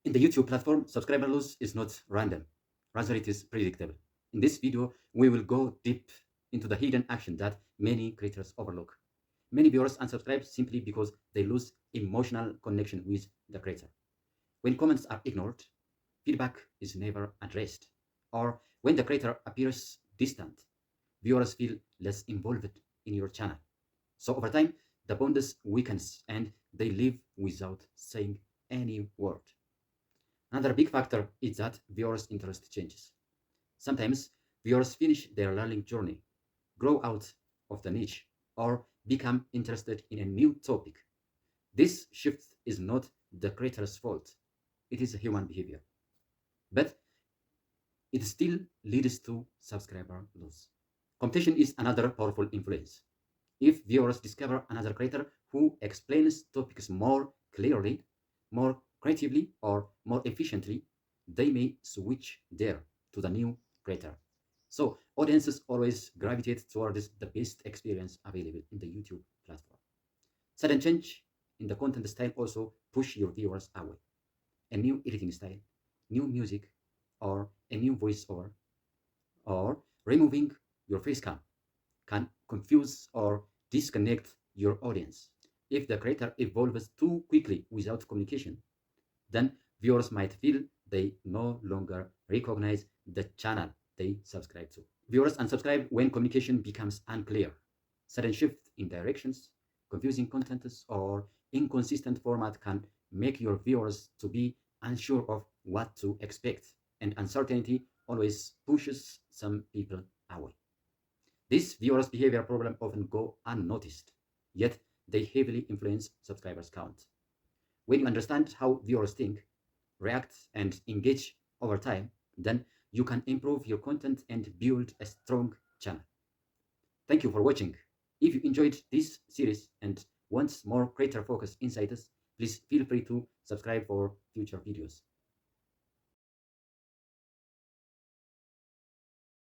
In the YouTube platform, subscriber loss is not random, rather it is predictable. In this video, we will go deep into the hidden action that many creators overlook. Many viewers unsubscribe simply because they lose emotional connection with the creator. When comments are ignored, feedback is never addressed, or when the creator appears distant, viewers feel less involved in your channel. So over time, the bonds weakens and they leave without saying any word. Another big factor is that viewers' interest changes. Sometimes viewers finish their learning journey, grow out of the niche, or become interested in a new topic. This shift is not the creator's fault, it is a human behavior. But it still leads to subscriber loss. Competition is another powerful influence. If viewers discover another creator who explains topics more clearly, more creatively, or more efficiently, they may switch there to the new creator. So audiences always gravitate towards the best experience available in the YouTube platform. Sudden change in the content style also push your viewers away. A new editing style, new music, or a new voiceover, or removing your face cam can confuse or disconnect your audience. If the creator evolves too quickly without communication, then viewers might feel they no longer recognize the channel they subscribe to. Viewers unsubscribe when communication becomes unclear. Sudden shift in directions, confusing contents, or inconsistent format can make your viewers to be unsure of what to expect, and uncertainty always pushes some people away. This viewers' behavior problem often go unnoticed, yet they heavily influence subscribers count. When you understand how viewers think, react, and engage over time, then you can improve your content and build a strong channel. Thank you for watching. If you enjoyed this series and want more creator focused insights, please feel free to subscribe for future videos.